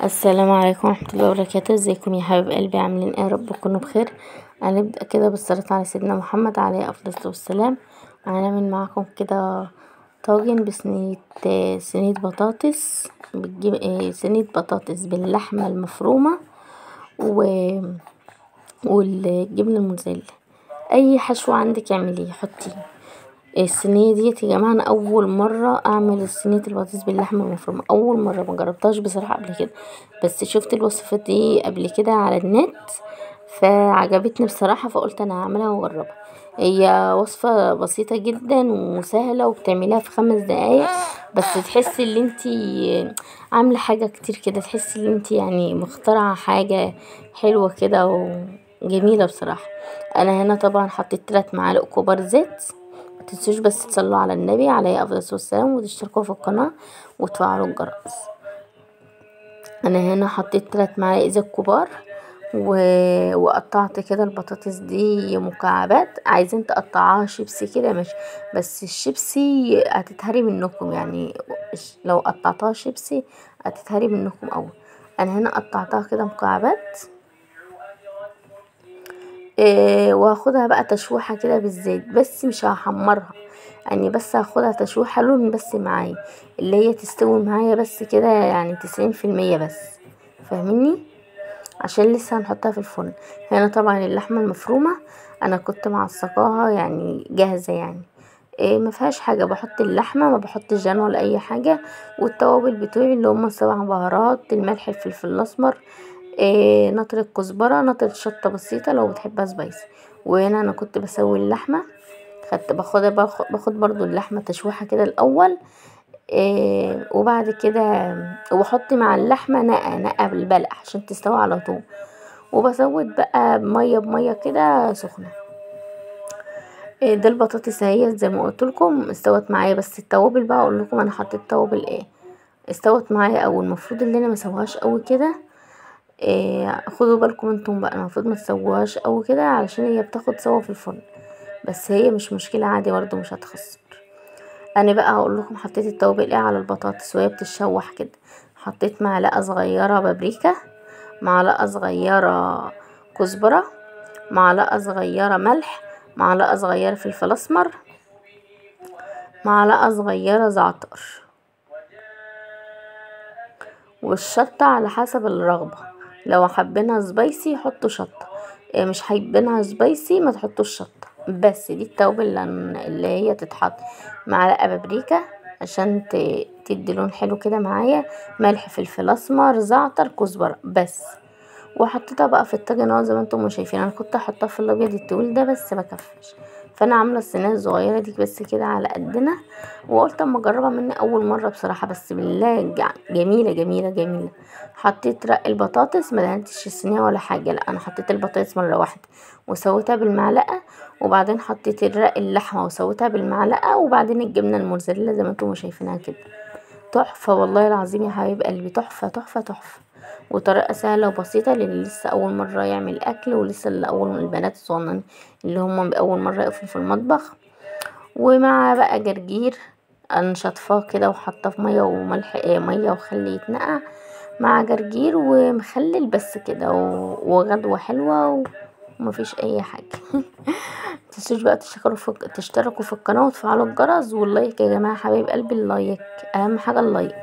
السلام عليكم ورحمة الله وبركاته. ازيكم يا حبايب قلبي؟ عاملين ايه؟ يا رب تكونوا بخير. هنبدأ كده بالصلاة على سيدنا محمد عليه افضل الصلاة والسلام. هنعمل معاكم كده طاجن بصينية صينية بطاطس. بتجيب صينية بطاطس باللحمة المفرومة و... والجبنة الموتزاريلا. اي حشو عندك اعمليه حطيه. الصينيه ديت يا جماعه انا اول مره اعمل صينيه البطاطس باللحمه المفرومه، اول مره، ما جربتهاش بصراحه قبل كده، بس شفت الوصفه دي قبل كده على النت فعجبتني بصراحه، فقلت انا هعملها واجربها. هي وصفه بسيطه جدا وسهله وبتعمليها في 5 دقايق، بس تحسي ان انتي عامله حاجه كتير كده، تحسي ان انتي يعني مخترعه حاجه حلوه كده وجميله بصراحه. انا هنا طبعا حطيت 3 معالق كبار زيت. متنسوش بس تصلوا على النبي عليه افضل الصلاة والسلام، وتشتركوا في القناة وتفعلوا الجرس. انا هنا حطيت 3 معالق زيت كبار وقطعت كده البطاطس دي مكعبات. عايزين تقطعوها شيبسي كده ماشي، بس الشيبسي هتتهري منكم، يعني لو قطعتها شيبسي هتتهري منكم اوي. انا هنا قطعتها كده مكعبات. وهاخدها بقى تشويحة كده بالزيت، بس مش هحمرها، يعني بس هاخدها تشويحة لون بس معايا، اللي هي تستوي معايا بس كده، يعني 90% بس، فاهميني؟ عشان لسه هنحطها في الفرن. هنا طبعا اللحمة المفرومة انا كنت معصقاها يعني جاهزة، يعني ما فيهاش حاجة، بحط اللحمة، ما بحط جان ولا اي حاجة، والتوابل بتوعي اللي هم 7 بهارات، الملح، الفلفل الاسمر، نطرة كزبرة، نطرة شطة بسيطة لو بتحبها سبايسي. وهنا انا كنت بسوي اللحمة، باخد برضو اللحمة تشويحة كده الاول، وبعد كده وبحط مع اللحمة نقع بالبلح عشان تستوي على طول، وبزود بقى بمية كده سخنة. ده البطاطس اهي زي ما قلت لكم استوت معايا، بس التوابل بقى اقول لكم انا حطيت توابل ايه. استوت معايا، او المفروض ان انا ما اسويهاش قوي كده. خدوا بالكم انتم بقى، المفروض ما تسووهاش قوي كده علشان هي بتاخد سوا في الفرن، بس هي مش مشكله عادي برضو، مش هتخسر. انا بقى هقول لكم حطيت التوابل ايه على البطاطس وهي بتتشوح كده. حطيت معلقه صغيره بابريكا، معلقه صغيره كزبره، معلقه صغيره ملح، معلقه صغيره فلفل اسمر، معلقه صغيره زعتر، والشطه على حسب الرغبه، لو حابينها سبايسي حطوا شطه، مش حابينها سبايسي ما تحطوش شطه. بس دي التوابل اللي هي تتحط. معلقه بابريكا عشان تدي لون حلو كده معايا، ملح، فلفل اسمر، زعتر، كزبره بس. وحطيتها بقى في الطاجن اهو زي ما انتم شايفين. انا كنت هحطها في الابيض التقيل ده بس ما كفش، فانا عامله الصينيه الصغيره دي بس كده على قدنا، وقلت اما اجربها مني اول مره بصراحه، بس بالله جميله جميله جميله. حطيت رق البطاطس، ما دهنتش الصينيه ولا حاجه، لا انا حطيت البطاطس مره واحده وسويتها بالمعلقه، وبعدين حطيت الرق اللحمه وسويتها بالمعلقه، وبعدين الجبنه الموتزاريلا زي ما انتم شايفينها كده. تحفة والله العظيم يا حبايب قلبي، تحفة تحفة تحفة. وطريقة سهلة وبسيطة للي لسه أول مرة يعمل أكل، ولسه اللي أول البنات الصغننين اللي هم أول مرة يقفوا في المطبخ. ومع بقى جرجير أنا شطفاه كده وحاطاه في مية وملح، مية وخل يتنقع مع جرجير ومخلل بس كده، وغدوة حلوة ومفيش أي حاجة. متنسوش بقى تشتركوا في القناة وتفعلوا الجرس واللايك يا جماعة حبايب قلبي، اللايك أهم حاجة، اللايك.